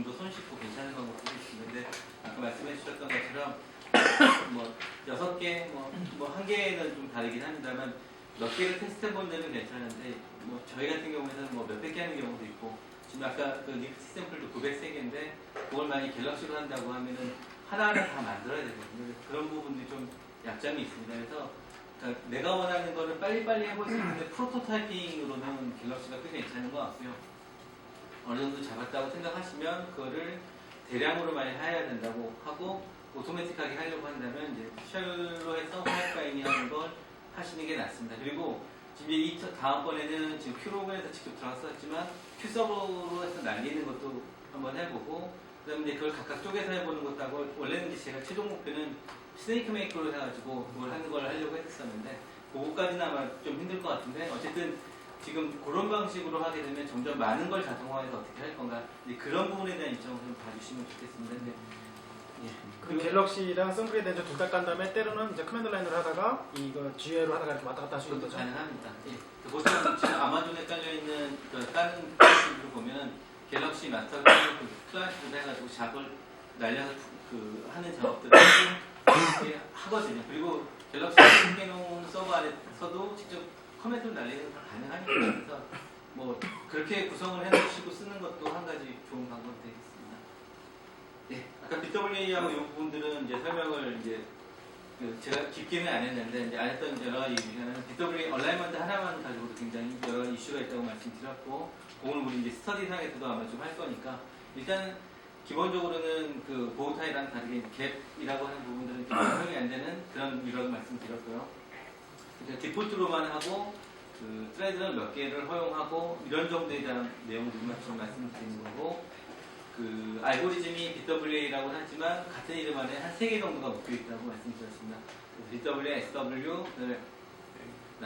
더 손쉽고 괜찮은 방법도 있는데 아까 말씀해 주셨던 것처럼 뭐 6개, 뭐 1개는 좀 다르긴 합니다만 몇 개를 테스트해 본 데는 괜찮은데 뭐 저희 같은 경우에는 뭐 몇백 개 하는 경우도 있고 지금 아까 그 리프트 샘플도 903개인데 그걸 많이 갤럭시로 한다고 하면은 하나하나 다 만들어야 되거든요. 그런 부분들이 좀 약점이 있습니다. 그래서 그러니까 내가 원하는 거를 빨리빨리 해볼 수 있는데 프로토타이핑으로는 갤럭시가 꽤 괜찮은 것 같고요. 어느 정도 잡았다고 생각하시면 그거를 대량으로 많이 해야 된다고 하고 오토매틱하게 하려고 한다면 이제 쉘로 해서 파이프라이닝 하는 걸 하시는 게 낫습니다. 그리고 지금 이 다음번에는 지금 큐로그에서 직접 들어갔었지만 큐서버로 해서 날리는 것도 한번 해보고 그 다음에 그걸 각각 쪼개서 해보는 것도 하고 원래는 이제 제가 최종 목표는 스네이크 메이커로 해가지고 그걸 하는 걸 하려고 했었는데 그거까지는 아마 좀 힘들 것 같은데 어쨌든 지금 그런 방식으로 하게 되면 점점 많은 걸 자동화해서 어떻게 할 건가 그런 부분에 대한 입장을 좀 봐주시면 좋겠습니다. 근데, 예. 그 갤럭시랑 선크레이 렌즈 둘 다 깐 다음에 때로는 이제 커맨드 라인으로 하다가 이거 GUI로 하다가 이렇게 왔다 갔다 할 수 있는 거죠? 가능합니다. 예. 보통 지금 아마존에 깔려있는 다른 플랫폼을 보면 갤럭시 마스터 클라이언트로 해가지고 작업을 날려서 하는 작업들을 하거든요. 그리고 갤럭시 해놓은 서버 안에서도 직접 커맨드로 날리는 거 가능하니까 그래서 뭐 그렇게 구성을 해놓으시고 쓰는 것도 한 가지 좋은 방법이 되겠습니다. 예, 아까 BWA하고 이 부분들은 이제 설명을 이제 제가 깊게는 안 했는데 이제 안 했던 여러 가지 이유는 BWA 얼라이먼트 하나만 가지고도 굉장히 여러 가지 이슈가 있다고 말씀드렸고 오늘 우리 이제 스터디상에서도 아마 좀 할 거니까 일단 기본적으로는 그 보호 타입이랑 다르게 갭이라고 하는 부분들은 활용이 안 되는 그런 유라고 말씀드렸고요. 그러니까 디폴트로만 하고 그 트레드는 몇 개를 허용하고 이런 정도에 대한 내용들만 좀 말씀드리는 거고 그 알고리즘이 BWA라고 하지만 같은 이름 안에 한 3개 정도가 묶여 있다고 말씀드렸습니다. BW, SW,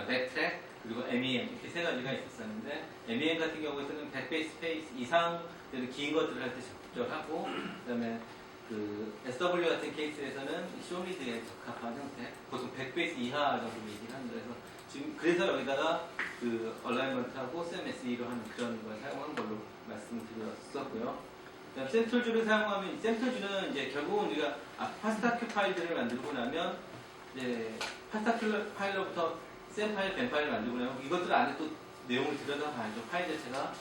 백트랙 그리고 MEM 이렇게 3가지가 있었었는데 MEM 같은 경우에는 100베이스 스페이스 이상 긴 것들을 할 때 적절하고 그다음에 그 SW 같은 케이스에서는 쇼미드에 적합한 형태 보통 100베이스 이하 정도 얘기를 합니다. 그래서 여기다가 그 얼라이먼트하고 CMSE로 하는 그런 걸 사용한 걸로 말씀드렸었고요. 그다음 샘플줄을 사용하면 샘플줄은 이제 결국은 우리가 파스타큐 파일들을 만들고 나면 이제 파스타큐 파일로부터 샘 파일, 벤 파일을 만들고 나면 이것들 안에 또 내용을 들여다봐야죠. 파일 자체가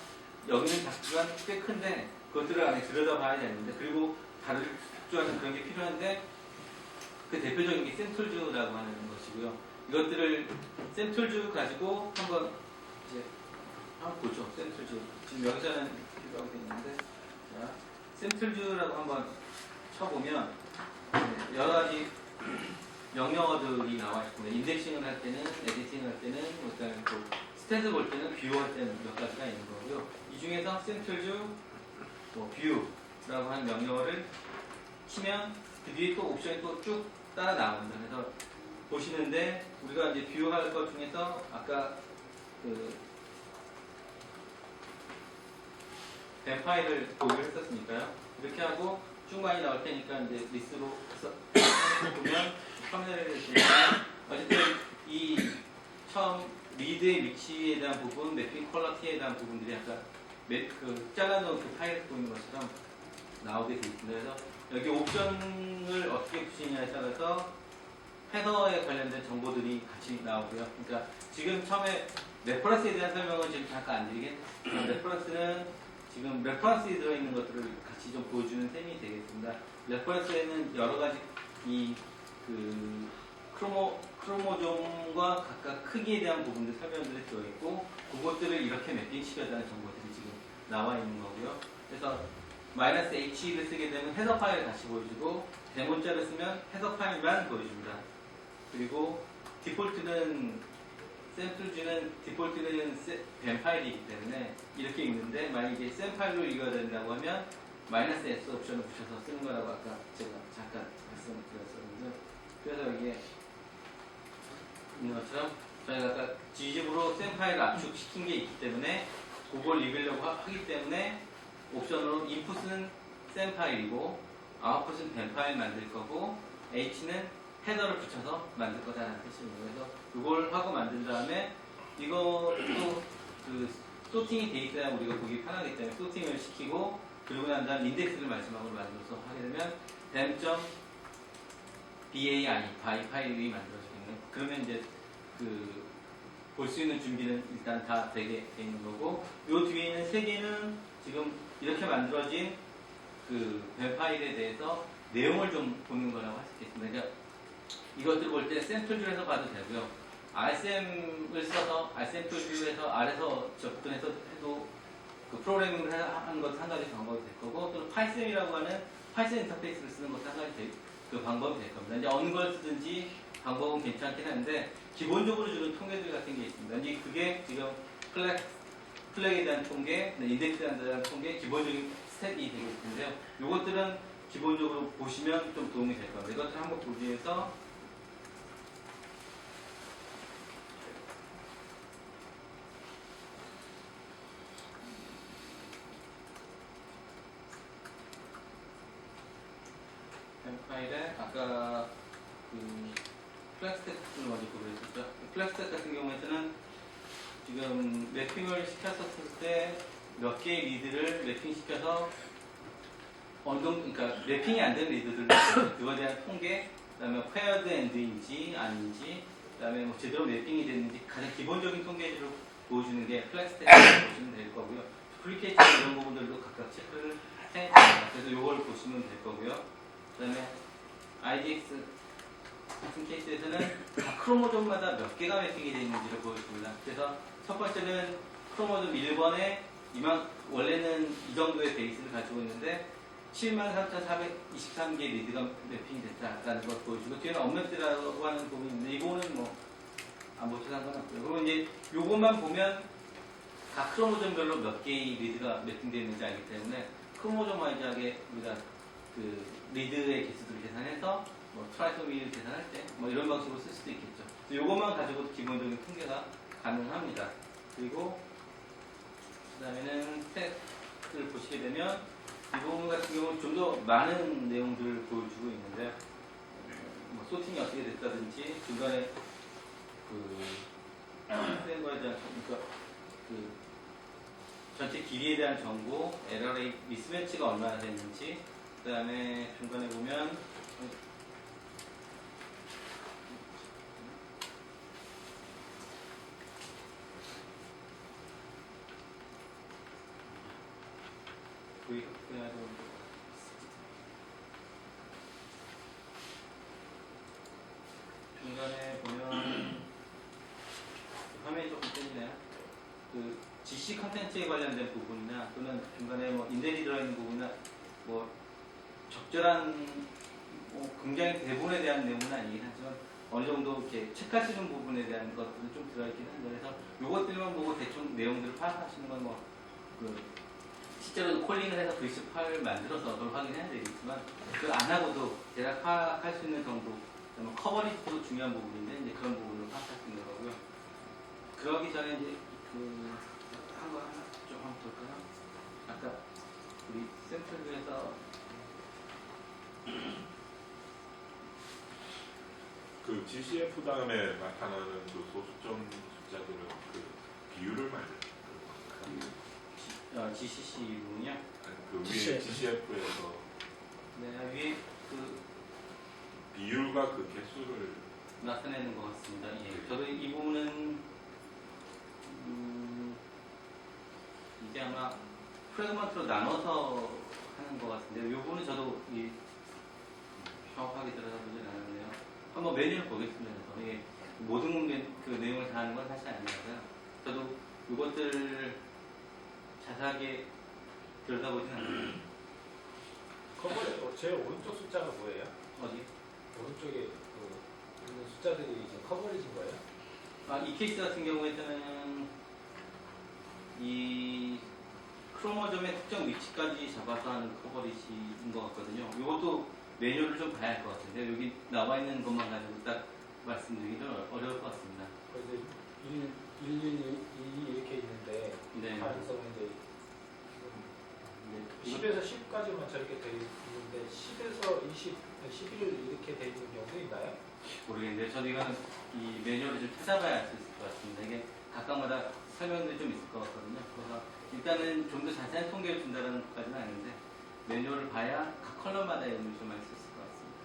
여기는 작지만 꽤 큰데 그것들을 안에 들여다봐야 되는데 그리고 다른 숙주하는 그런 게 필요한데 그 대표적인 게 샘플줄이라고 하는 것이고요. 이것들을 샘플줄 가지고 한번 이제 한번 보죠. 샘플줄 지금 여기서는 필요하고 있는데 자 샘플줄이라고 한번 쳐보면 여러 가지 명령어들이 나와 있습니다. 인덱싱을 할 때는, 에디팅을 할 때는, 그다음에 또 스탠드 볼 때는, 뷰 할 때는 몇 가지가 있는 거고요. 이 중에서 샘플줄, 뷰라고 하는 명령어를 치면 그 뒤에 또 옵션이 또 쭉 따라 나옵니다. 그래서 보시는데 우리가 이제 뷰 할 것 중에서 아까 그 뱀 파일을 보기로 했었으니까요. 이렇게 하고 쭉 많이 나올 테니까 이제 리스트로 해서 보면 카메라를 보면 어쨌든 이 처음 리드의 위치에 대한 부분, 매핑 퀄러티에 대한 부분들이 아까 잘라놓은 그 파일을 보이는 것처럼 나오게 되어 있습니다. 그래서 여기 옵션을 어떻게 붙이느냐에 따라서 헤더에 관련된 정보들이 같이 나오고요. 그러니까 지금 처음에 레퍼런스에 대한 설명은 지금 잠깐 안 드리겠습니다. 레퍼런스는 지금 레퍼런스에 들어있는 것들을 같이 좀 보여주는 셈이 되겠습니다. 레퍼런스에는 여러 가지 그 크로모좀과 각각 크기에 대한 부분들 설명들이 들어있고 그것들을 이렇게 매핑시켜달라는 정보들이 지금 나와 있는 거고요. 그래서 -H를 쓰게 되면 헤더 파일을 다시 보여주고 데모자를 쓰면 헤더 파일만 보여줍니다. 그리고 디폴트는 샘플주는 디폴트는 뱀 파일이기 때문에 이렇게 읽는데 만약에 샘 파일로 읽어야 된다고 하면 -S 옵션을 붙여서 쓰는 거라고 아까 제가 잠깐 말씀을 드렸었는데 그래서 여기에 있는 것처럼 저희가 아까 G집으로 샘 파일을 압축시킨 게 있기 때문에 그걸 읽으려고 하기 때문에 옵션으로 인풋은 샘 파일이고 아웃풋은 뱀 파일 만들 거고 H는 헤더를 붙여서 만들 거다라는 뜻입니다. 그래서 그걸 하고 만든 다음에 이것도 그 소팅이 돼 있어야 우리가 보기 편하기 때문에 소팅을 시키고 그 그리고 난 다음 인덱스를 마지막으로 만들어서 하게 되면 .bai 파일이 만들어지겠네요. 그러면 이제 그 볼 수 있는 준비는 일단 다 되게 돼 있는 거고, 요 뒤에 있는 세 개는 지금 이렇게 만들어진 그 웹 파일에 대해서 내용을 좀 보는 거라고 할 수 있겠습니다. 그러니까 이것들 볼 때 샘플뷰에서 봐도 되고요. RSM을 써서 RSM 툴뷰에서 아래서 접근해서 해도 그 프로그래밍을 하는 것도 한 가지 방법이 될 거고, 또는 파이썬이라고 하는 파이썬 인터페이스를 쓰는 것도 한 가지 그 방법이 될 겁니다. 이제 어느 걸 쓰든지 방법은 괜찮긴 한데, 기본적으로 주는 통계들 같은 게 있습니다. 이제 그게 지금 플렉에 대한 통계, 인덱스에 대한 통계, 기본적인 스텝이 되게 있는데요. 이것들은 기본적으로 보시면 좀 도움이 될 겁니다. 이것들 한번 보기 위해서 파일에 아까 그 플렉스텍을 먼저 보여드렸죠. 플렉스텍 같은 경우에는 지금 맵핑을 시켰었을 때 몇 개의 리드를 맵핑시켜서 어느 정도, 그러니까 맵핑이 안 된 리드들 그거에 대한 통계, 그다음에 페어드 엔드인지 아닌지, 그다음에 뭐 제대로 맵핑이 됐는지 가장 기본적인 통계를 보여주는 게 플렉스텍을 보시면 될 거고요. 프리케이트 이런 부분들도 각각 체크를 해야 됩니다. 그래서 이걸 보시면 될 거고요. 그다음에 IDX 같은 케이스에서는 각 크로모좀마다 몇 개가 매핑이 되어 있는지를 보여줍니다. 그래서 첫 번째는 크로모좀 1번에 원래는 이 정도의 베이스를 가지고 있는데 73,423개 리드가 매핑이 됐다라는 걸 보여주고, 뒤에는 업넷이라고 하는 부분이 있는데 이거는 뭐 아무것도 상관없고요. 그리고 이제 이것만 보면 각 크로모좀별로 몇 개의 리드가 매핑되어 있는지 알기 때문에 크로모좀 와이즈하게 우리가 그 리드의 개수들을 계산해서 뭐 트라이소미를 계산할 때 뭐 이런 방식으로 쓸 수도 있겠죠. 이것만 가지고 기본적인 통계가 가능합니다. 그리고 그 다음에는 스탯을 보시게 되면 이 부분 같은 경우는 좀 더 많은 내용들을 보여주고 있는데, 뭐 소팅이 어떻게 됐다든지 중간에 그 프레임과에 대한 그러니까 그 전체 길이에 대한 정보, 에러레이 미스매치가 얼마나 됐는지, 그 다음에 중간에 보면 중간에 보면 화면이 조금 뜨지네요. 그 GC 컨텐츠에 관련된 부분이나 또는 중간에 뭐 인델이 들어있는 부분이나 뭐 적절한 뭐 굉장히 대본에 대한 내용은 아니긴 하지만 어느 정도 이렇게 체크하시는 부분에 대한 것들은 좀 들어있긴 한데, 그래서 요것들만 보고 대충 내용들을 파악하시는 건 뭐 실제로 콜링을 해서 글씨 파일을 만들어서 그걸 확인해야 되겠지만, 그걸 안 하고도 대략 파악할 수 있는 정도, 커버리지도 중요한 부분인데 이제 그런 부분을 파악할 수 있는 거고요. 그러기 전에 이제 한 거 하나 좀 한번 볼까요? 아까 우리 샘플에서 그 GCF 다음에 나타나는 그 소수점 숫자들은 그 비율을 말해요. GCC 부분이요? 그 위에 GCF에서 네, 위에 그 비율과 그 개수를 나타내는 것 같습니다. 예. 저도 이 부분은 이제 아마 프레그먼트로 나눠서 하는 것 같은데, 이 부분은 저도 정확하게 들어가보진 않았네요. 한번 메뉴를 보겠습니다. 이게 모든 그 내용을 다 하는 건 사실 아니라서요. 저도 이것들 자세하게 들여다보진 않아요. 제일 오른쪽 숫자가 뭐예요? 어디? 오른쪽에 있는 숫자들이 지금 커버리진 거예요? 이 케이스 같은 경우에는 이 크로모점의 특정 위치까지 잡아서 하는 커버리지인 것 같거든요. 이것도 메뉴를 좀 봐야 할 것 같은데, 여기 나와 있는 것만 가지고 딱 말씀드리기는 어려울 것 같습니다. 그래서 1, 2 이렇게 있는데 네. 가능성은 이제 10에서 10까지만 저렇게 돼 있는데 10에서 20, 11 이렇게 돼 있는 경우도 있나요? 모르겠는데, 저도 이거는 이 매뉴얼을 좀 찾아봐야 알 수 있을 것 같습니다. 이게 각각마다 설명들이 좀 있을 것 같거든요. 그래서 일단은 좀 더 자세한 통계를 준다는 것까지는 아닌데, 매뉴얼을 봐야 각 컬러마다 이름을 좀 알 수 있을 것 같습니다.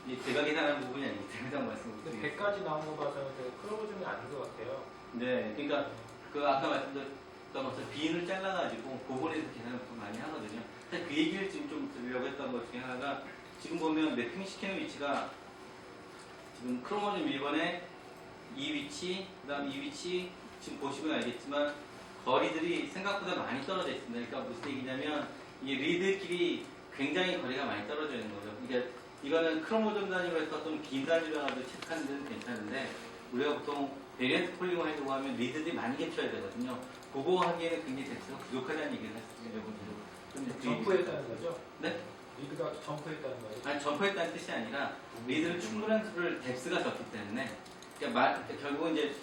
이게 제가 계산한 부분이 아니기 때문에 항상 말씀드리겠습니다. 근데 100까지 나온 거 봐서는 크로모즘이 아닌 것 같아요. 네, 그러니까 그 아까 말씀드렸던 것처럼 빈을 잘라가지고 그거에서 계산을 좀 많이 하거든요. 사실 그 얘기를 지금 좀 드리려고 했던 것 중에 하나가 지금 보면 매핑 시키는 위치가 지금 크로모즘 1번에 이 위치, 그 다음 이 위치 지금 보시면 알겠지만 거리들이 생각보다 많이 떨어져 있습니다. 그러니까 무슨 얘기냐면 이 리드끼리 굉장히 거리가 많이 떨어져 있는 거죠. 그러니까 이거는 크로모점 단위로 해서 좀 긴 단위로 가지고 체크하는 데는 괜찮은데 우리가 보통 베리언트 폴링을 하려고 하면 리드들이 많이 겹쳐야 되거든요. 그거 하기에는 굉장히 덱스가 부족하다는 얘기를 하시려고 점프했다는 거죠? 네? 리드가 점프했다는 거예요? 아니 점프했다는 뜻이 아니라 리드는 충분한 수를 덱스가 적기 때문에 그러니까 결국은 이제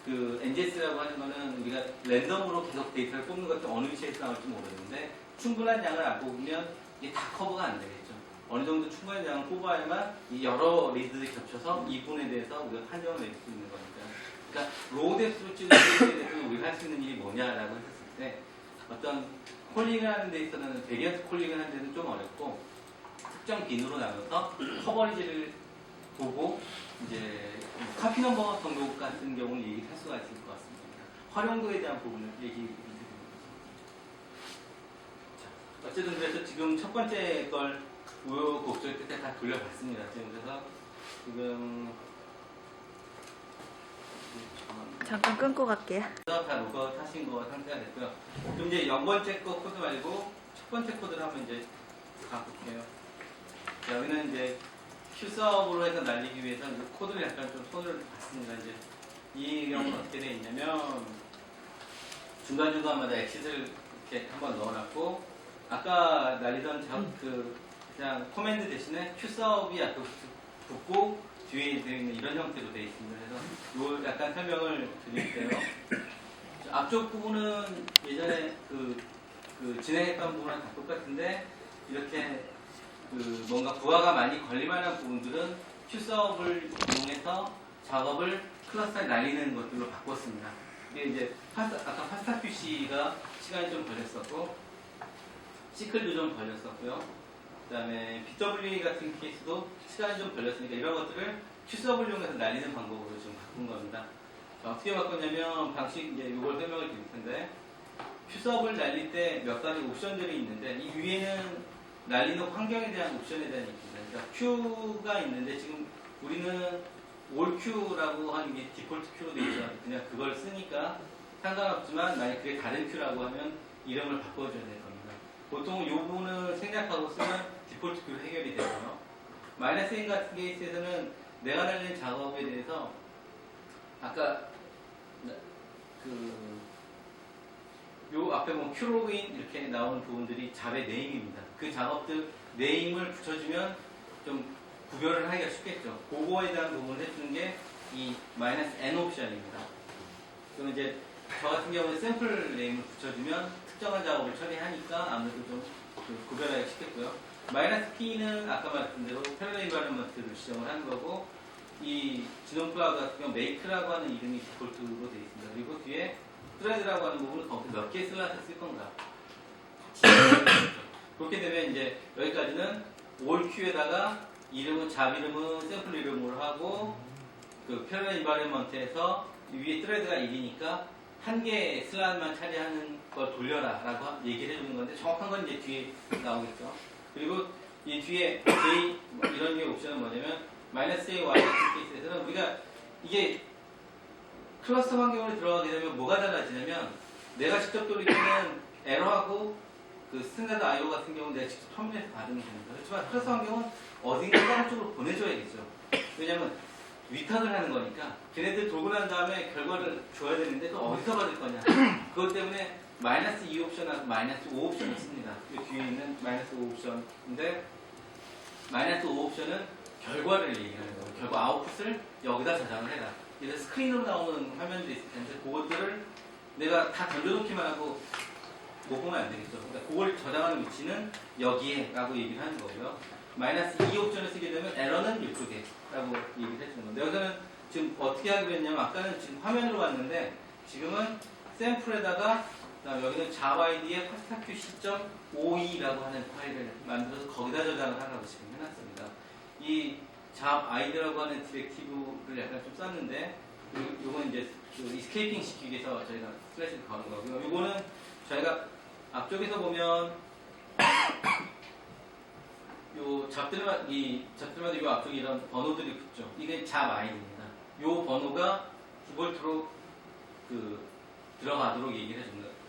그 NGS라고 하는 거는 우리가 랜덤으로 계속 데이터를 뽑는 것도 어느 위치에서 나올지 모르는데 충분한 양을 안 뽑으면 이게 다 커버가 안 되겠죠. 어느 정도 충분한 양을 뽑아야만 이 여러 리드들이 겹쳐서 이 부분에 대해서 우리가 판정을 낼 수 있는 거니까. 그러니까 로우 덱스로 찍는 데에 대해서 우리가 할 수 있는 일이 뭐냐라고 했을 때 어떤 콜링을 하는 데 있어서는 베리언트 콜링을 하는 데는 좀 어렵고 특정 빈으로 나눠서 커버리지를 보고 이제 카피 넘버 정도 같은 경우는 얘기를 할 수가 있을 것 같습니다. 활용도에 대한 부분을 얘기드리는 거죠. 어쨌든 그래서 지금 첫 번째 걸 우여곡절 끝에 다 돌려봤습니다. 지금 그래서 지금 잠깐 끊고 갈게요. 다 로그아웃 하신 거 상태가 됐고요. 그럼 이제 0번째 거 코드 말고 첫 번째 코드를 한번 이제 가볼게요. 여기는 이제 큐서브로 해서 날리기 위해서 코드를 약간 좀 손을 봤습니다. 이제 이 경우는 어떻게 되어 있냐면 중간중간마다 엑싯을 이렇게 한번 넣어놨고 아까 날리던 그냥 코맨드 대신에 큐서브이 약간 붙고 뒤에 되어 있는 이런 형태로 되어 있습니다. 그래서 요 약간 설명을 드릴게요. 앞쪽 부분은 예전에 그 진행했던 부분은 다 똑같은데 이렇게 뭔가 부하가 많이 걸릴만한 부분들은 큐서브를 이용해서 작업을 클러스터에 날리는 것들로 바꿨습니다. 이게 이제 아까 파스타 QC가 시간이 좀 걸렸었고 시클도 좀 걸렸었고요. 그 다음에 BW 같은 케이스도 시간이 좀 걸렸으니까 이런 것들을 큐서브를 이용해서 날리는 방법으로 좀 바꾼 겁니다. 어떻게 바꿨냐면 방식 이제 이걸 설명을 드릴 텐데 큐서브를 날릴 때 몇 가지 옵션들이 있는데 이 위에는 날리는 환경에 대한 옵션에 대한 얘기입니다. 그러니까 Q가 있는데 지금 우리는 올 Q라고 하는 게 디폴트 Q로 되어 있어요. 그냥 그걸 쓰니까 상관없지만 만약 그게 다른 Q라고 하면 이름을 바꿔줘야 될 겁니다. 보통 이 부분을 생략하고 쓰면 디폴트 Q로 해결이 되고요. -n 같은 케이스에서는 내가 날리는 작업에 대해서 아까 요 앞에 보면 큐로그인 이렇게 나오는 부분들이 잡의 네임입니다. 그 작업들 네임을 붙여주면 좀 구별을 하기가 쉽겠죠. 그거에 대한 부분을 해주는 게 이 -n 옵션입니다. 그럼 이제 저 같은 경우는 샘플 네임을 붙여주면 특정한 작업을 처리하니까 아무래도 좀 구별하기 쉽겠고요. -p는 아까 말했던 대로 패러다임 인바이러먼트를 지정을 하는 거고 이 지동 플라그 같은 경우 make라고 하는 이름이 디폴트로 되어 있습니다. 그리고 뒤에 thread라고 하는 부분은 거기서 몇 개 슬롯을 쓸 건가. 그렇게 되면 이제 여기까지는 올 Q에다가 이름은 잡 이름은 샘플 이름으로 하고 그 패러다임 인바이러먼트에서 위에 thread가 1이니까 한 개의 슬롯만 차지하는 걸 돌려라 라고 얘기를 해주는 건데 정확한 건 이제 뒤에 나오겠죠. 그리고 이 뒤에 J 이런 게 옵션은 뭐냐면 -A, Y 같은 케이스에서는 우리가 이게 클러스터 환경으로 들어가게 되면 뭐가 달라지냐면 내가 직접 돌리기는 에러하고 그 스탠다드 IO 같은 경우는 내가 직접 터미널에서 받으면 됩니다. 그렇지만 클러스터 환경은 어딘가 다른 쪽으로 보내줘야겠죠. 왜냐면 위탁을 하는 거니까 걔네들 돌고 난 다음에 결과를 줘야 되는데 그 어디서 받을 거냐. 그것 때문에 -2 옵션하고 -5 옵션이 있습니다. 이 뒤에 있는 -5 옵션인데 -5 옵션은 결과를 얘기하는 거예요. 결과 아웃풋을 여기다 저장을 해라. 그래서 스크린으로 나오는 화면들이 있을 텐데 그것들을 내가 다 던져놓기만 하고 못 보면 안 되겠죠. 그러니까 그걸 저장하는 위치는 여기에 라고 얘기를 하는 거고요. -2 옵션을 쓰게 되면 에러는 이쪽에 라고 얘기를 해주는 건데 여기서는 지금 어떻게 하기로 했냐면 아까는 지금 화면으로 왔는데 지금은 샘플에다가 그다음 여기는 자바이디의 pastaQC.oe라고 하는 파일을 만들어서 거기다 저장을 하라고 지금 해놨습니다. 이 잡아이드라고 하는 디렉티브를 약간 좀 썼는데 요건 이제 그 이스케이핑 시키기 위해서 저희가 슬래시를 거는 거고요. 요거는 저희가 앞쪽에서 보면 요 잡들마다 요 앞쪽에 이런 번호들이 붙죠. 이게 잡아이드입니다. 요 번호가 디폴트로 그 들어가도록 얘기를 해주는 겁니다.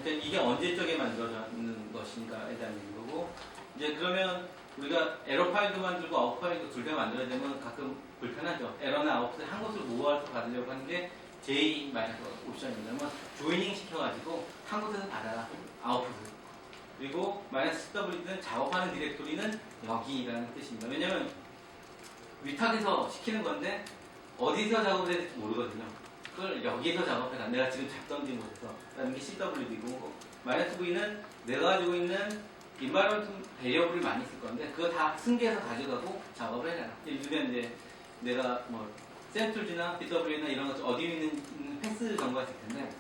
그러니까 이게 언제적에 만들어지는 것인가에 대한 얘기고, 이제 그러면 우리가 에러 파일도 만들고 아웃 파일도 둘 다 만들어야 되면 가끔 불편하죠. 에러나 아웃을 한 곳으로 모아서 받으려고 하는 게 J 옵션입니다. 그러면 조이닝 시켜가지고 한 곳에서 받아라, 아웃풋을. 그리고 -CW는 작업하는 디렉토리는 여기라는 뜻입니다. 왜냐면 위탁에서 시키는 건데 어디서 작업을 해야 될지 모르거든요. 그걸 여기에서 작업해라. 내가 지금 잡던지 못해서. 라는 게 CWD고, -V는 내가 가지고 있는 인바이런먼트 베리어블이 많이 있을 건데 그거 다 승계해서 가져가고 작업을 해라. 예를 들면 이제 내가 뭐 센툴즈나 BW나 이런 것 어디 있는 패스 정보가 있을 텐데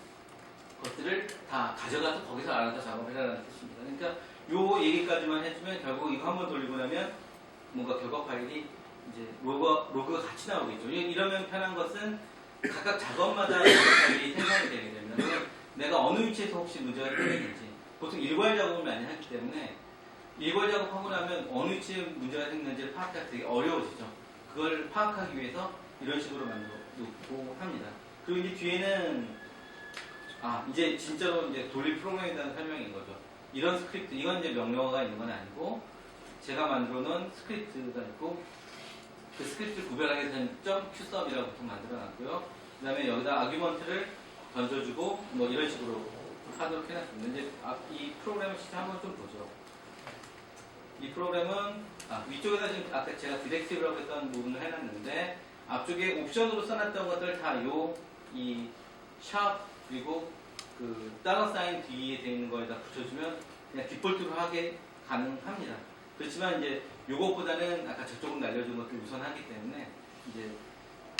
그것들을 다 가져가서 거기서 알아서 작업을 해라는 뜻입니다. 그러니까 요 얘기까지만 해주면 결국 이거 한번 돌리고 나면 뭔가 결과 파일이 이제 로그가 같이 나오겠죠. 이러면 편한 것은 각각 작업마다 로그 파일이 생성이 되게 됩니다. 그러면 내가 어느 위치에서 혹시 문제가 생기는지, 보통 일괄 작업을 많이 하기 때문에 일괄 작업하고 나면 어느 위치에 문제가 생기는지를 파악하기 되게 어려워지죠. 그걸 파악하기 위해서 이런 식으로 만들어 놓고 합니다. 그리고 이제 뒤에는 이제 진짜로 이제 돌릴 프로그램에 대한 설명인 거죠. 이런 스크립트, 이건 이제 명령어가 있는 건 아니고 제가 만들어 놓은 스크립트가 있고 그 스크립트를 구별하기 위해서 .qsub이라고 보통 만들어 놨고요. 그 다음에 여기다 아규먼트를 던져주고 뭐 이런 식으로 하도록 해놨습니다. 이제 이 프로그램을 진짜 한번 좀 보죠. 이 프로그램은 위쪽에다 지금 아까 제가 디렉티브라고 했던 부분을 해놨는데 앞쪽에 옵션으로 써놨던 것들 다 이 샵 그리고 그 $사인 뒤에 돼 있는 거에다 붙여주면 그냥 디폴트로 하게 가능합니다. 그렇지만 이제 요것보다는 아까 저쪽으로 날려준 것들 우선하기 때문에 이제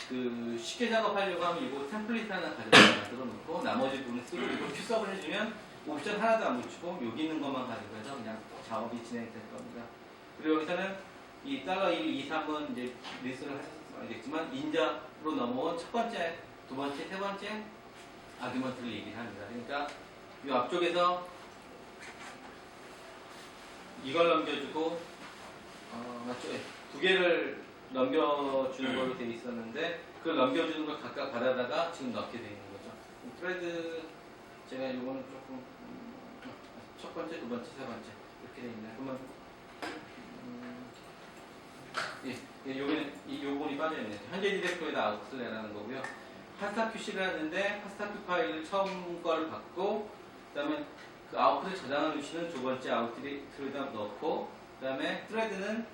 그 쉽게 작업하려고 하면 이거 템플릿 하나 가져다 만들어 놓고 나머지 부분 쓰고 이거 큐섭을 해주면 옵션 하나도 안 붙이고 여기 있는 것만 가지고 해서 그냥 작업이 진행될 겁니다. 그리고 여기서는 이 $1, 2, 3은 이제 리스트를 하셔서 알겠지만 인자로 넘어온 첫 번째, 두 번째, 세 번째 아규먼트를 얘기를 합니다. 그러니까 이 앞쪽에서 이걸 넘겨주고 맞죠? 두 개를 넘겨주는 걸로 되어 있었는데 그걸 넘겨주는 걸 각각 받아다가 지금 넣게 되어 있는 거죠. 트레드 제가 요거는 조금 첫 번째, 두 번째, 세 번째 이렇게 되어 있네요. 그러면 여기는 이 부분이 빠져 있네요. 현재 디렉토리에다 아웃을 내라는 거고요. pastaQC를 하는데 pastaQ 파일을 처음 걸 받고 그다음에 그 아웃풋을 저장한 위치는 두 번째 아웃 디렉토리에다 넣고 그다음에 트레드는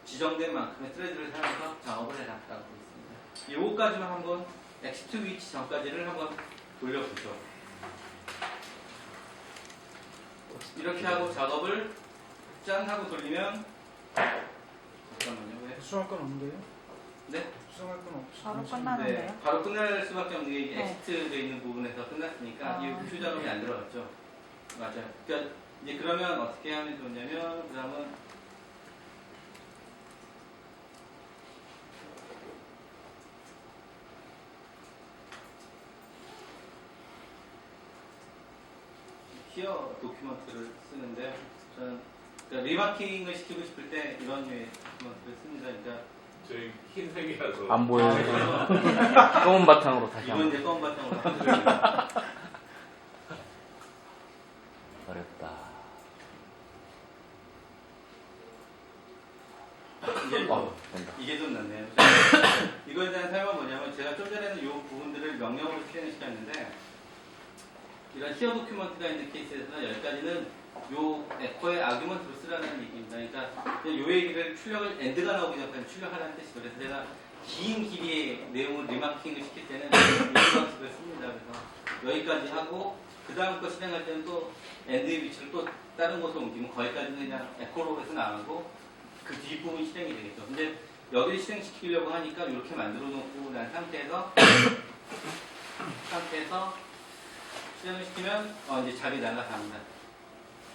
지정된 만큼의 트레드를 사용해서 작업을 해놨다고 있습니다. 요거까지만 한번 exit 위치 전까지를 한번 돌려보죠. 이렇게 하고 작업을 짠 하고 돌리면 잠깐만요. 왜? 수정할 건 없는데요? 네? 수정할 건 없어. 바로 끝나는데요? 네, 바로 끝날 수밖에 없는 게 이게 엑시트 되어 있는 부분에서 끝났으니까 이 큐 작업이 안 들어갔죠. 맞아요. 그러니까 이제 그러면 어떻게 하면 좋냐면 그 다음은 히어 도큐먼트를 쓰는데 저는 그러니까 리마킹을 시키고 싶을 때 이런 류의 도큐먼트를 씁니다. 그러니까 저희 흰색이라서 안 보여요. 검은 바탕으로 다시 이건 한번. 이제 검은 바탕으로 바꿔드립니다. 어렵다. 된다. 이게 좀 낫네요. 이거에 대한 설명은 뭐냐면 제가 좀 전에는 이 부분들을 명령어로 표현을 시켰는데 이런 히어 도큐먼트가 있는 케이스에서는 여기까지는 요 에코의 아규먼트로 쓰라는 얘기입니다. 그러니까 요 얘기를 출력을 엔드가 나오기 전까지 출력하라는 뜻이죠. 그래서 제가 긴 길이의 내용을 리마킹을 시킬 때는 이 방식을 씁니다. 그래서 여기까지 하고 그 다음 거 실행할 때는 또 엔드의 위치를 또 다른 곳으로 옮기면 거기까지는 그냥 에코로 해서 나가고 그 뒷부분이 실행이 되겠죠. 근데 여기를 실행시키려고 하니까 이렇게 만들어 놓고 난 상태에서 실행을 시키면 이제 잡이 날아갑니다.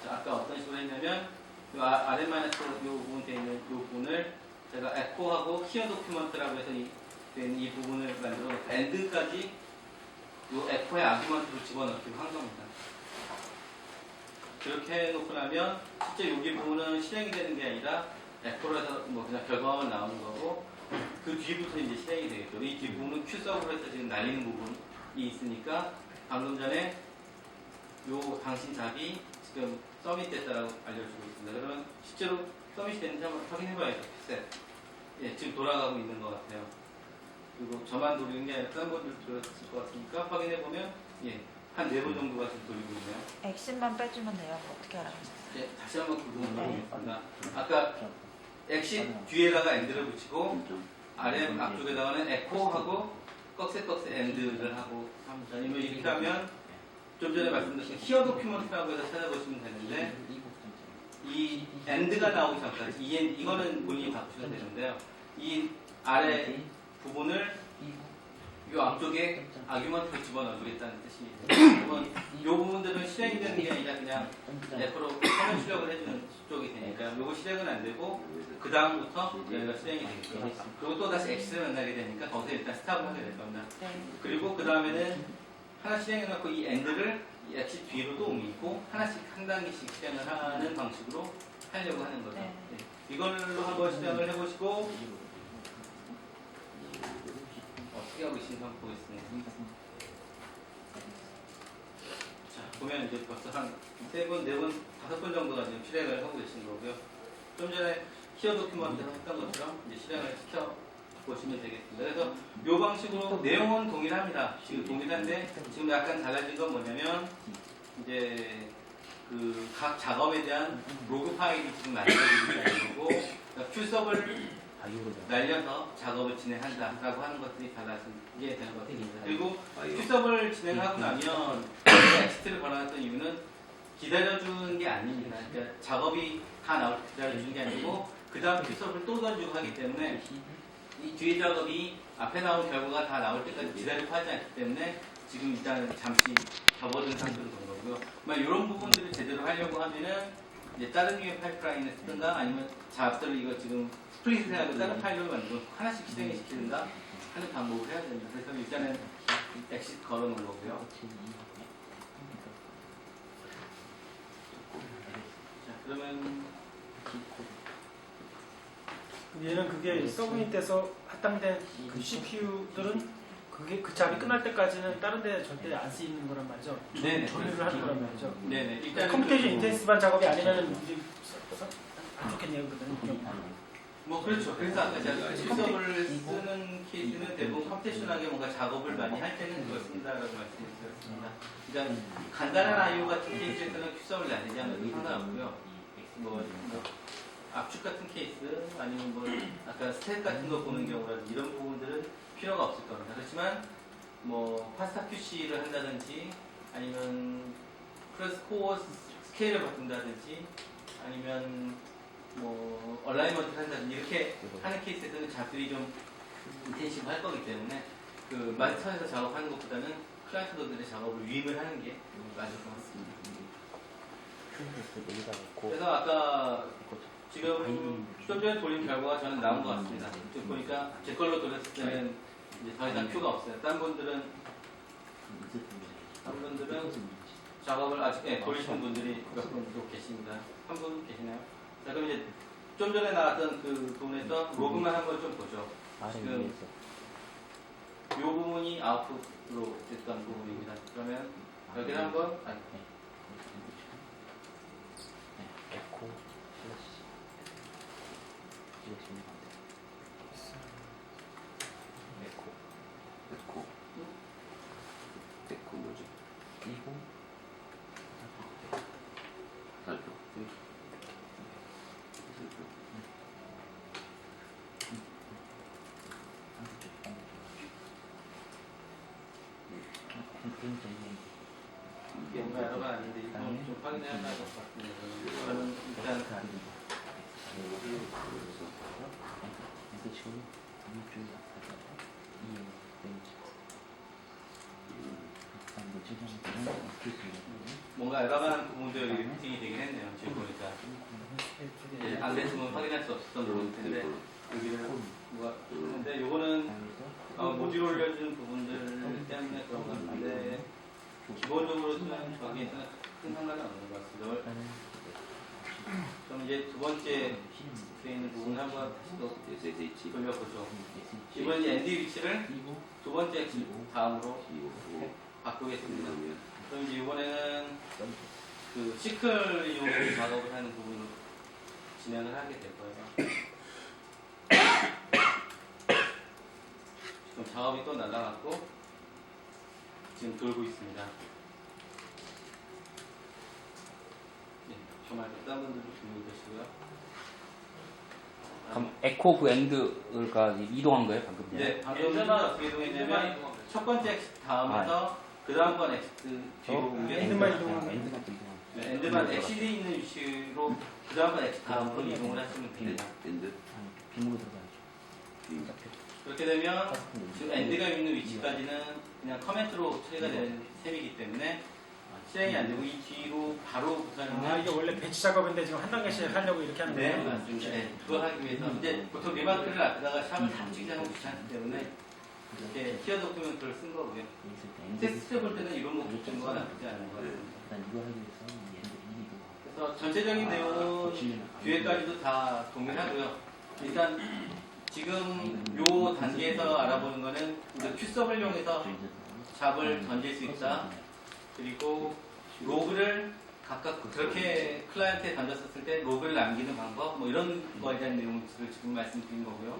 자, 아까 어떤 식으로 했냐면 요 RM-요 부분 되어 있는 요 부분을 제가 에코하고 키어 도큐먼트라고 해서 이 부분을 만들어 엔드까지 요 에코의 아규먼트로 집어넣기로 한 겁니다. 그렇게 해놓고 나면 실제 여기 부분은 실행이 되는 게 아니라 에코로 해서 뭐 그냥 결과만 나오는 거고 그 뒤부터 이제 실행이 되겠죠. 이 뒷부분은 큐서브로 해서 지금 날리는 부분이 있으니까 방금 전에 요 당신 잡이 지금 서밋 됐다라고 알려주고 있습니다. 그러면 실제로 서밋이 됐는지 한번 확인해봐야죠. 셋. 예, 지금 돌아가고 있는 것 같아요. 그리고 저만 돌리는 게 아니라 다른 분들 돌렸을 것 같으니까 확인해보면 예, 한 4번 정도가 지금 돌리고 있네요. 액신만 빼주면 돼요. 어떻게 알아보세요? 예, 다시 한번 그 부분 보겠습니다. 아까 엑시 뒤에다가 엔드를 붙이고 RM 앞쪽에다가는 에코하고 꺽쇠꺽쇠 엔드를 하고 합니다. 아니면 이렇게 하면 좀 전에 말씀드린 히어 도큐먼트라고 해서 찾아보시면 되는데 이 엔드가 나오기 전까지 이거는 본인이 바꾸셔도 되는데요. 이 아래 부분을 이 앞쪽에 아규먼트를 집어넣어주겠다는 뜻이에요. 이 부분들은 실행이 되는 게 아니라 그냥 에코로 화면 출력을 해주는 쪽이 되니까 이거 실행은 안 되고 그 다음부터 여기가 실행이 되겠죠. 그리고 또 다시 엑시를 만나게 되니까 거기서 일단 스탑을 하게 될 겁니다. 그리고 그 다음에는 하나 실행해놓고 이 엔드를 이 엑시 뒤로 또 옮기고 하나씩 한 단계씩 실행을 하는 방식으로 하려고 하는 거죠. 네. 네. 이걸로 한번 실행을 해보시고 어떻게 하고 계신지 한번 보겠습니다. 자, 보면 이제 벌써 한 3번, 4번, 5번 정도가 지금 실행을 하고 계신 거고요. 좀 전에 히어 도큐먼트 했던 것처럼 이제 실행을 시켜 보시면 되겠습니다. 그래서 이 방식으로 내용은 동일합니다. 지금 동일한데 지금 약간 달라진 건 뭐냐면 이제 그 각 작업에 대한 로그 파일이 지금 만들어지고 있다는 거고 큐섭을 날려서 작업을 진행한다라고 하는 것들이 달라지게 되는 것 같습니다. 그리고 큐섭을 진행하고 나면 엑시트를 걸어놨던 이유는 기다려주는 게 아닙니다. 그러니까 작업이 다 나올 때 기다려주는 게 아니고 그 다음 큐섭을 또 던지고 하기 때문에 이 뒤에 작업이 앞에 나온 결과가 다 나올 때까지 기다리고 하지 않기 때문에 지금 일단 잠시 접어든 상태로 된 거고요. 이런 부분들을 제대로 하려고 하면은 이제 다른 유의 파이프라인을 쓰든가 아니면 잡들을 이거 지금 스프링트 해가지고 다른 파일로 만들고 하나씩 실행을 시키든가 하는 방법을 해야 됩니다. 그래서 일단은 엑시트 걸어놓은 거고요. 자, 그러면 얘는 그게 서브밋에서 할당된 그 CPU들은 그게 그 잡이 끝날 때까지는 다른 데 절대 안 쓰이는 거란 말이죠. 네네. 조립을 하는 거란 말이죠. 네네. 일단 컴퓨테이션 인텐시브한 작업이 아니면 이제 안 좋겠네요. 그거는. 뭐 그렇죠. 그래서 아까 제가 큐섭을 쓰는 케이스는 대부분 컴퓨테이션하게 뭔가 작업을 많이 할 때는 그걸 쓴다라고 말씀드렸습니다. 그러니까 간단한 I/O 같은 케이스에서는 큐섭을 날리지 않아도 상관없고요. 뭐 압축 같은 케이스 아니면 뭐 아까 스텝 같은 거 보는 경우라든지 이런 부분들은 필요가 없을 겁니다. 그렇지만 뭐 파스타 QC를 한다든지 아니면 플러스 코어 스케일을 바꾼다든지 아니면 뭐 얼라이먼트를 한다든지 이렇게 하는 케이스에서는 잡들이 좀 인텐시브 할 거기 때문에 그 마스터에서 작업하는 것보다는 클라이언트 노드의 작업을 위임을 하는 게 맞을 것 같습니다. 그래서 아까 지금 좀 전에 돌린 결과가 저는 나온 것 같습니다. 지금 보니까 제 걸로 돌렸을 때는 이제 더 이상 큐가 없어요. 다른 분들은 작업을 아직 돌리시는 분들이 몇 분 정도 계십니다. 한 분 계시나요? 자, 그럼 이제 좀 전에 나왔던 그 부분에서 로그만 한번 좀 보죠. 지금 이 부분이 아웃풋으로 됐던 부분입니다. 그러면 여기를 한번 에코 플러스 에코 뭐지? 이거 이게 뭔가 여러 번 아닌데 이거 좀 확인해야 할 것 같습니다. 저는 일단 뭔가 알바만 부분도 여기 리프팅이 되긴 했네요. 지금 보니까. 예, 안 됐으면 확인할 수 없었던 부분일 텐데 여기를 뭐가 근데 요거는 모듈 올려준 부분들 때문에 그런 것 같은데 기본적으로는 저기 큰 상관은 없는 것 같습니다. 그럼 이제 두 번째 돼 있는 부분을 한번 다시 또 돌려보죠. 이번 이제 엔드 위치를 두 번째 X 다음으로 바꾸겠습니다. 그럼 이제 이번에는 그 시클 이용으로 작업을 하는 부분으로 진행을 하게 될 거예요. 지금 작업이 또 날아갔고 지금 돌고 있습니다. 네, 정말 다른 분들도 준비해 주시고요. 그럼 에코 그 엔드가 이동한 거예요 방금? 네, 방금 어떻게 이동했냐면 첫 번째 X 다음에서 그 다음 번 X 뒤로 옮겨 엔드만 이동하면 엔드가 또 이동하고. 네, 엔드만 XD 있는 위치로 그 다음 번 X 다음으로 이동을 하시면 됩니다. 엔드? 빔으로 들어가야죠. 그렇게 되면 지금 엔드가 있는 위치까지는 그냥 커멘트로 처리가 되는 셈이기 때문에 실행이 안 되고 이 뒤로 바로 붙어있는 이게 원래 배치 작업인데 지금 한 단계씩 하려고 이렇게 하는 네, 거예요? 맞습니다. 네, 그걸 하기 위해서 이제 보통 리마크를 앞에다가 샵을 다 찍자면 귀찮기 때문에 이렇게 티어 도큐멘트를 쓴 거고요. 테스트 볼 때는 이런 거 붙는 거 나쁘지 않은 것 같습니다. 일단 이거 하기 위해서 엔드 이동. 그래서 전체적인 내용은 뒤에까지도 다 동일하고요. 일단 지금 요 단계에서 알아보는 거는 우리가 큐섭을 이용해서 잡을 던질 수 있다. 그리고 로그를 각각 그렇게 클라이언트에 던졌었을 때 로그를 남기는 방법 뭐 이런 거에 대한 내용을 지금 말씀드린 거고요.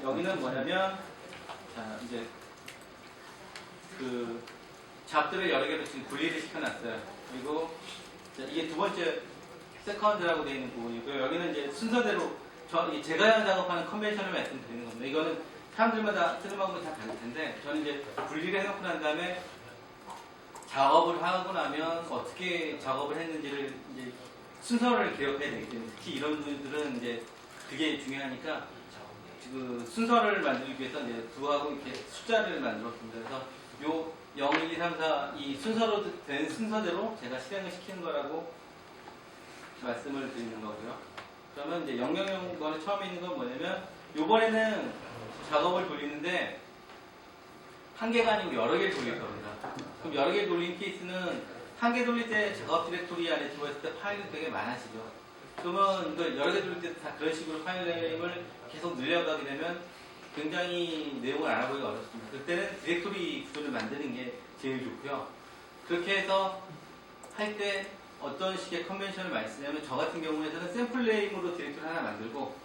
여기는 뭐냐면 자 이제 그 잡들을 여러 개로 지금 분리를 시켜놨어요. 그리고 자, 이게 두 번째 세컨드라고 되어 있는 부분이고요. 여기는 이제 순서대로 제가 작업하는 컨벤션을 말씀드리는 겁니다. 이거는 사람들마다 쓰는 방법이 다 다를 텐데 저는 이제 분리를 해놓고 난 다음에 작업을 하고 나면 어떻게 작업을 했는지를 이제 순서를 기록해야 되기 때문에 특히 이런 분들은 이제 그게 중요하니까 그 순서를 만들기 위해서 이제 두하고 이렇게 숫자를 만들었습니다. 그래서 요 0, 1, 2, 3, 4 이 순서로 된 순서대로 제가 실행을 시키는 거라고 말씀을 드리는 거고요. 그러면 이제 000번에 처음에 있는 건 뭐냐면 요번에는 작업을 돌리는데 한 개가 아니고 여러 개를 돌릴 겁니다. 그럼 여러 개 돌린 케이스는 한 개 돌릴 때 작업 디렉토리 안에 들어있을 때 파일이 되게 많아지죠. 그러면 이걸 여러 개 돌릴 때 다 그런 식으로 파일 네임을 계속 늘려가게 되면 굉장히 내용을 알아보기가 어렵습니다. 그때는 디렉토리 구조를 만드는 게 제일 좋고요. 그렇게 해서 할 때 어떤 식의 컨벤션을 많이 쓰냐면 저 같은 경우에는 샘플 네임으로 디렉토리 하나 만들고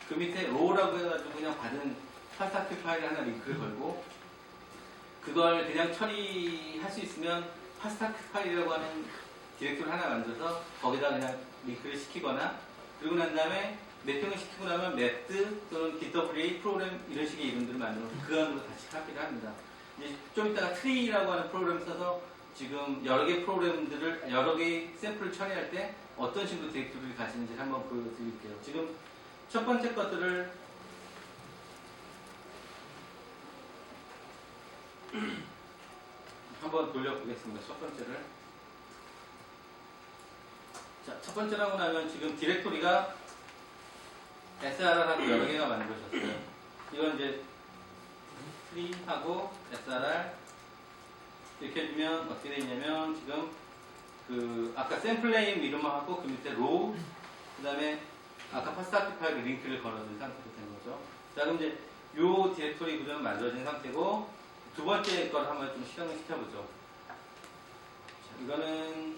그 밑에 로우라고 해가지고 그냥 받은 파스타큐 파일을 하나 링크를 걸고 그걸 그냥 처리할 수 있으면 파스타큐 파일이라고 하는 디렉토리 하나 만들어서 거기다 그냥 링크를 시키거나 그리고 난 다음에 매핑을 시키고 나면 맵드 또는 GitWA 프로그램 이런 식의 이름들을 만들어서 그 안으로 다시 카피를 합니다. 이제 좀 이따가 트리라고 하는 프로그램을 써서 지금 여러 개 프로그램들을 여러 개의 샘플을 처리할 때 어떤 식으로 디렉토리를 가시는지 한번 보여드릴게요. 지금 첫 번째 것들을 한번 돌려보겠습니다. 첫 번째를. 자, 첫 번째로 하고 나면 지금 디렉토리가 SRR하고 여러 개가 만들어졌어요. 이건 이제 트리하고 SRR 이렇게 해주면 어떻게 되냐면 지금 그 아까 샘플 네임 이름하고 그 밑에 로우 그 다음에 아까 파스타큐 파일 링크를 걸어준 상태로 된 거죠. 자, 그럼 이제 요 디렉토리 구조는 만들어진 상태고 두 번째 걸 한번 좀 실행을 시켜보죠. 자, 이거는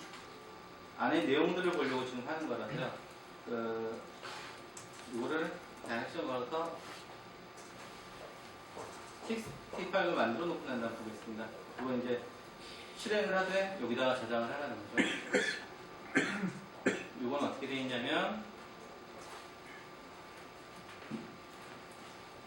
안에 내용들을 보려고 지금 하는 거라서요. 이거를 다이렉션 걸어서 txt 파일을 만들어 놓고 난 다음에 보겠습니다. 그리고 이제 실행을 하되 여기다가 저장을 하라는 거죠. 이건 어떻게 되어 있냐면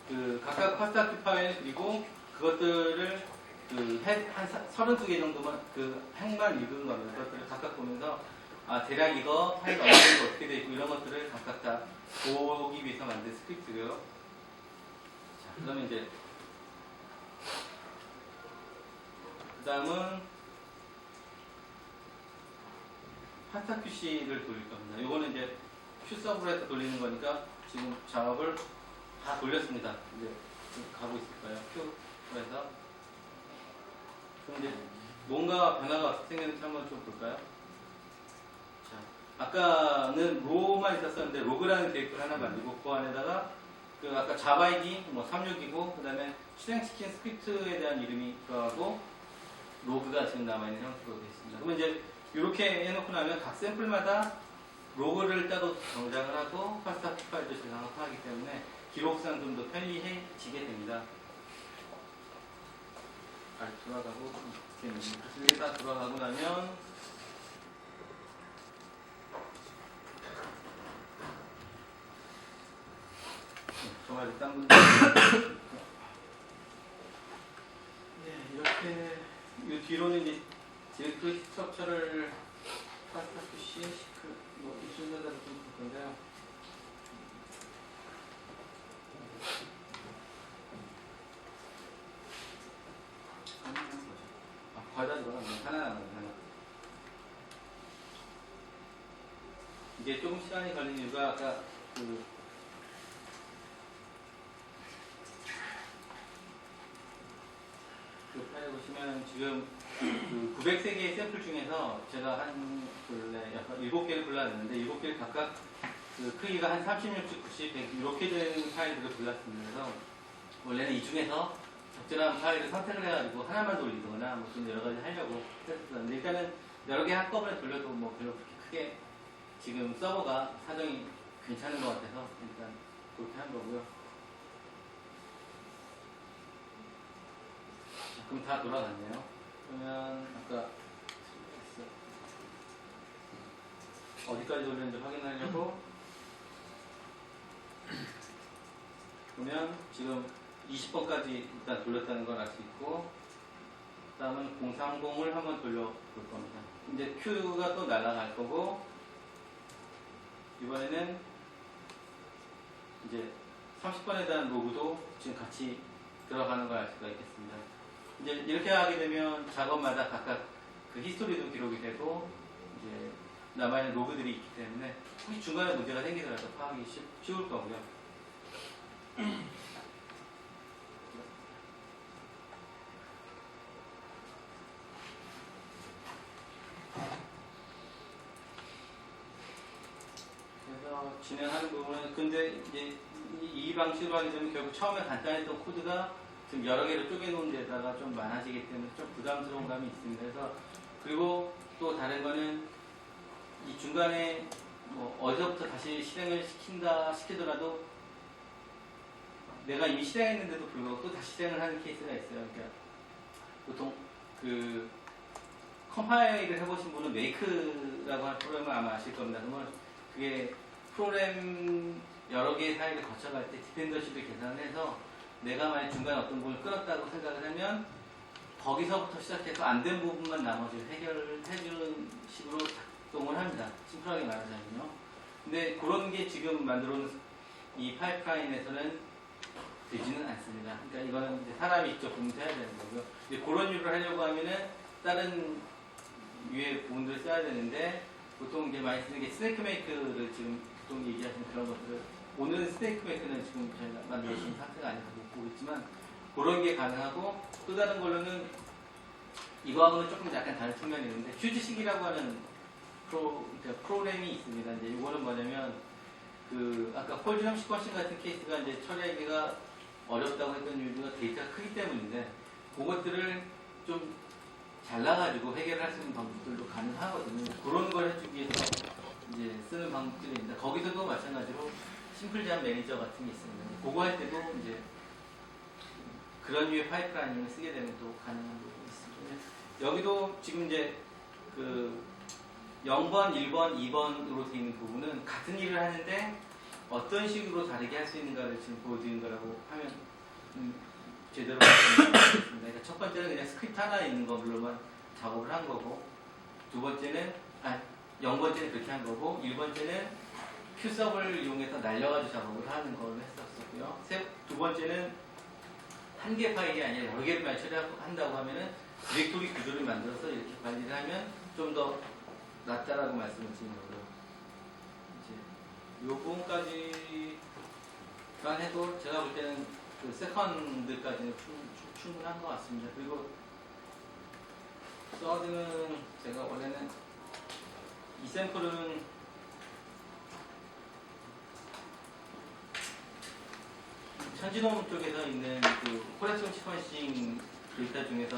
그 각각 파스타큐 파일 그리고 그것들을 그 한 32개 정도만 그 핵만 읽은 거는 그것들을 각각 보면서 아 대략 이거 파일 어느 정도 어떻게 되어 있고 이런 것들을 각각 다 보기 위해서 만든 스크립트고요. 자, 그러면 이제 다음은 파스타 QC를 돌릴 겁니다. 이거는 이제 Q서브에서 돌리는 거니까 지금 작업을 다 돌렸습니다. 이제 지금 가고 있을 거예요. Q에서. 그럼 이제 뭔가 변화가 어떻게 생겼는지 한번 좀 볼까요? 자, 아까는 로만 있었었는데 로그라는 데이터를 하나 만들고 그 안에다가 그 아까 자바이디 뭐 36이고 그 다음에 실행시킨 스크립트에 대한 이름이 들어가고 로그가 지금 남아있는 형태로 되어 있습니다. 그러면 이제 이렇게 해놓고 나면 각 샘플마다 로그를 따로 정작을 하고 파스타 파일도 저장하고 하기 때문에 기록상 좀 더 편리해지게 됩니다. 돌아가고 이게 다 돌아가고 나면 정말 일단 네, 이렇게 이 뒤로는 이제 디렉토리 스트럭처를 파스타 QC 뭐 이쪽에다가 좀 볼 건데요. 거의 다 들어가네. 하나 남았네. 하나. 이게 조금 시간이 걸리는 이유가 아까 그 파일 보시면 지금 그 903개의 샘플 중에서 제가 한 약간 7개를 골라냈는데 7개 각각 그 크기가 한 36, 90, 100 이렇게 된 파일들을 골랐습니다. 그래서 원래는 이 중에서 적절한 파일을 선택을 해가지고 하나만 돌리거나 뭐 좀 여러 가지 하려고 했었는데 일단은 여러 개 한꺼번에 돌려도 뭐 별로 그렇게 크게 지금 서버가 사정이 괜찮은 것 같아서 일단 그렇게 한 거고요. 자, 그럼 다 돌아갔네요. 그러면 아까 어디까지 돌렸는지 확인하려고 그러면 지금 20번까지 일단 돌렸다는 걸 알 수 있고 그 다음은 030을 한번 돌려볼 겁니다. 이제 Q가 또 날아갈 거고 이번에는 이제 30번에 대한 로그도 지금 같이 들어가는 걸 알 수가 있겠습니다. 이제 이렇게 하게 되면 작업마다 각각 그 히스토리도 기록이 되고 이제 남아있는 로그들이 있기 때문에 혹시 중간에 문제가 생기더라도 파악이 쉬울 거고요. 그래서 진행하는 부분은 근데 이제 이 방식으로 하게 되면 결국 처음에 간단했던 코드가 지금 여러 개로 쪼개놓은 데다가 좀 많아지기 때문에 좀 부담스러운 감이 있습니다. 그래서 그리고 또 다른 거는 이 중간에 뭐 어디서부터 다시 실행을 시키더라도 내가 이미 실행했는데도 불구하고 또 다시 실행을 하는 케이스가 있어요. 그러니까 보통 그 컴파일을 해보신 분은 메이크라고 하는 프로그램을 아마 아실 겁니다. 그러면 그게 프로그램 여러 개의 파일을 거쳐갈 때 디펜더십을 계산해서 내가 만약 중간에 어떤 부분을 끊었다고 생각을 하면 거기서부터 시작해서 안 된 부분만 나머지 해결을 해주는 식으로 작동을 합니다. 심플하게 말하자면요. 근데 그런 게 지금 만들어 놓은 이 파이프라인에서는 되지는 않습니다. 그러니까 이거는 이제 사람이 직접 공부해야 되는 거고요. 이제 그런 일을 하려고 하면은 다른 위에 부분들을 써야 되는데 보통 이제 많이 쓰는 게 스네이크 메이크를 지금 보통 얘기하시는 그런 것들을 오늘 스네이크 메이크는 지금 저희가 만들어진 상태가 아니라서 못 보고 있지만 그런 게 가능하고 또 다른 걸로는 이거하고는 조금 약간 다른 측면이 있는데 휴지식이라고 하는 그러니까 프로그램이 있습니다. 이제 이거는 뭐냐면 그 아까 홀즈형 시퀀싱 같은 케이스가 이제 처리하기가 어렵다고 했던 이유가 데이터가 크기 때문인데 그것들을 좀 잘라가지고 해결할 수 있는 방법들도 가능하거든요. 그런 걸 해주기 위해서 이제 쓰는 방법들이 있는데 거기서도 마찬가지로 심플 제한 매니저 같은 게 있습니다. 그거 할 때도 이제 그런 류의 파이프라인을 쓰게 되면 또 가능한 부분이 있습니다. 여기도 지금 이제 그 0번, 1번, 2번으로 되어 있는 부분은 같은 일을 하는데 어떤 식으로 다르게 할 수 있는가를 지금 보여드린 거라고 하면 제대로 말씀드리겠습니다. 그러니까 첫 번째는 그냥 스크립트 하나 있는 걸로만 작업을 한 거고 두 번째는 0번째는 그렇게 한 거고 1번째는 Q섭을 이용해서 날려가지고 작업을 하는 걸로 했었고요. 두 번째는 한 개 파일이 아니라 여러 개를 처리한다고 하면은 디렉토리 구조를 만들어서 이렇게 관리를 하면 좀 더 낫다라고 말씀을 드린 거고요. 이제 이 부분까지만 해도 제가 볼 때는 그 세컨드까지는 충분한 것 같습니다. 그리고 서드는 제가 원래는 이 샘플은 천지노무 쪽에서 있는 그 코렉션 시퀀싱 데이터 중에서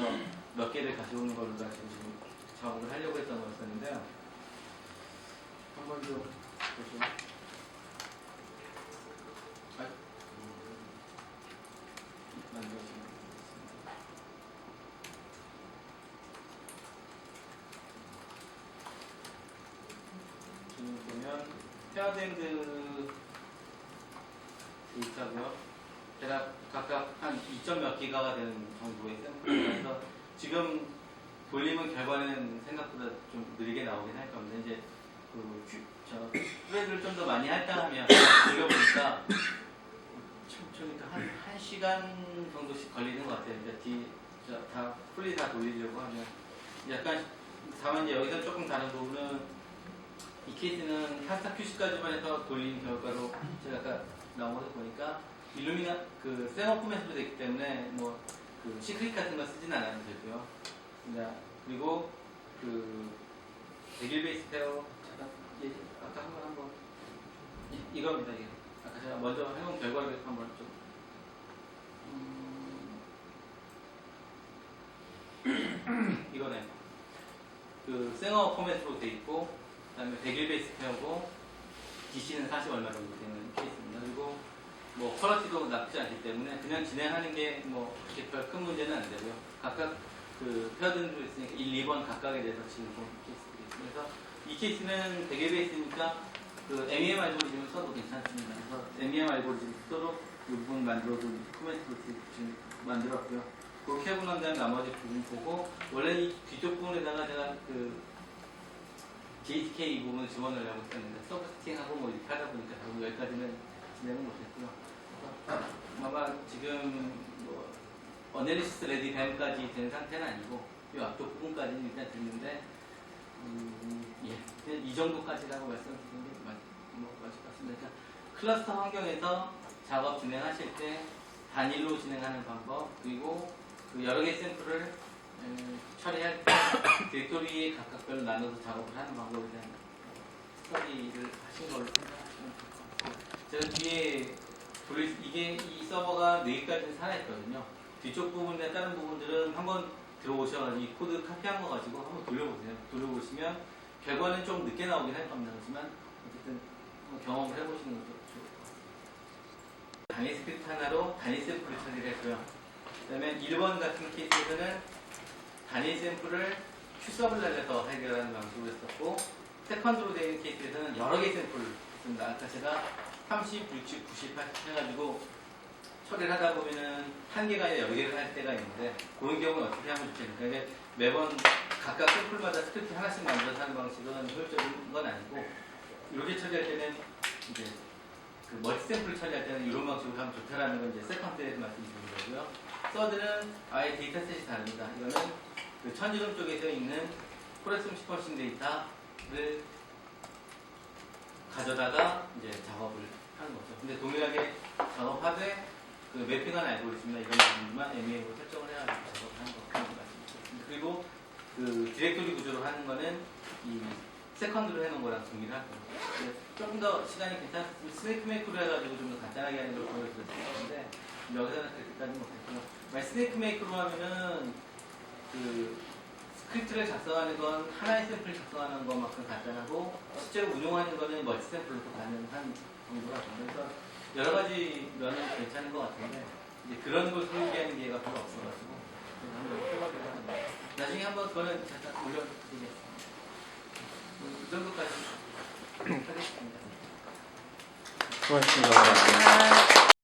몇 개를 가져오는 걸로 지금 작업을 하려고 했던 거였었는데요. 한번 좀 보시죠. 지금 보면 페어밴드 데이터고요. 대략 각각 한 2점 몇 기가가 되는 정도의 샘플이라서 지금 돌리면 결과는 생각보다 좀 느리게 나오긴 할 겁니다. 이제 프레드를 좀 더 많이 할당하면 돌려보니까 한 1시간 정도씩 걸리는 것 같아요. 이제 다 풀리 다 돌리려고 하면 약간 다만 이제 여기서 조금 다른 부분은 이 케이스는 파스타 큐시까지만 해서 돌린 결과로 제가 아까 나온 것을 보니까 일루미나 그 셀머 포맷으로 되기 때문에 뭐 그 시크릿 같은 거 쓰진 않아도 되고요. 그리고 그 백일 베이스 페어 아까 한번 이겁니다. 이게 아까 제가 먼저 해본 결과를 한번 좀 이거네. 그 생어 포맷으로 돼 있고 그다음에 백일 베이스 페어고 DC는 40 얼마 정도 되는 케이스입니다. 그리고 뭐 퀄리티도 나쁘지 않기 때문에 그냥 진행하는 게 뭐 그렇게 별 큰 문제는 안 되고요. 각각 그 페어든도 있으니까 1, 2번 각각에 대해서 진행하는 케이스들이 있습니다. 그래서 이 케이스는 백일 베이스니까 그 MEM 알고리즘을 써도 괜찮습니다. 그래서 MEM 알고리즘 써도 이 부분 만들어도 코멘트로 지금 만들었고요. 그렇게 하고 난 다음에 나머지 부분 보고 원래 이 뒤쪽 부분에다가 제가 그 JTK 이 부분을 지원을 하고 있었는데 서브스팅하고 뭐 이렇게 하다 보니까 결국 여기까지는 진행을 못했고요. 아마 지금 뭐 어널리시스 레디 뱀까지 된 상태는 아니고 이 앞쪽 부분까지는 일단 됐는데 예, 그냥 이 정도까지라고 말씀드리는 게 맞을 것 같습니다. 그러니까 클러스터 환경에서 작업 진행하실 때 단일로 진행하는 방법 그리고 그 여러 개의 샘플을 처리할 때 디렉토리에 각각별로 나눠서 작업을 하는 방법에 대한 스터디를 하신 걸로 생각하시면 될 것 같고 제가 뒤에 이게 이 서버가 4개까지는 살아있거든요. 뒤쪽 부분이나 다른 부분들은 한번 들어오셔가지고 이 코드 카피한 거 가지고 한번 돌려보세요. 돌려보시면 결과는 좀 늦게 나오긴 할 겁니다. 그렇지만 어쨌든 경험을 해보시는 것도 좋을 것 같습니다. 단위 스크립트 하나로 단위 샘플을 처리를 했고요. 그 다음에 1번 같은 케이스에서는 단위 샘플을 큐섭을 날려서 해결하는 방식으로 했었고 세컨드로 되어 있는 케이스에서는 여러 개의 샘플을 했습니다. 아까 제가 30, 60, 90, 80 해가지고 처리를 하다 보면은 한 개가 아니라 여러 개를 할 때가 있는데 그런 경우는 어떻게 하면 좋겠습니까? 그러니까 매번 각각 샘플마다 스크립트 하나씩 만들어서 하는 방식은 효율적인 건 아니고 이렇게 처리할 때는 이제 그 멀티 샘플 처리할 때는 이런 방식으로 하면 좋다라는 건 이제 세컨드에서 말씀드린 거고요. 서드는 아예 데이터셋이 다릅니다. 이거는 그 천지론 쪽에서 있는 코렉션 시퀀싱 데이터를 가져다가 이제 작업을 하는 거죠. 근데 동일하게 작업하되 그 매핑한 알고리즘이나 이런 부분만 MEM으로 설정을 해가지고 작업을 하는 것 같습니다. 그리고 그 디렉토리 구조로 하는 거는 이 세컨드로 해놓은 거랑 동일하고 조금 더 시간이 괜찮았으면 스네이크 메이크로 해가지고 좀 더 간단하게 하는 걸 보여드렸을 텐데 여기서는 그렇게까지 못했고요. 만약 스네이크 메이크로 하면은 그 스크립트를 작성하는 건 하나의 샘플 작성하는 것만큼 간단하고 실제로 운용하는 거는 멀티 샘플로 가능한 정도라 그래서 여러 가지 면은 괜찮은 것 같은데 이제 그런 걸 소유하는 기회가 별로 없어가지고 한번 해보려고 하는데 나중에 한번 그거는 잠깐 올려드리겠습니다. 이 정도까지 하겠습니다. 수고하셨습니다.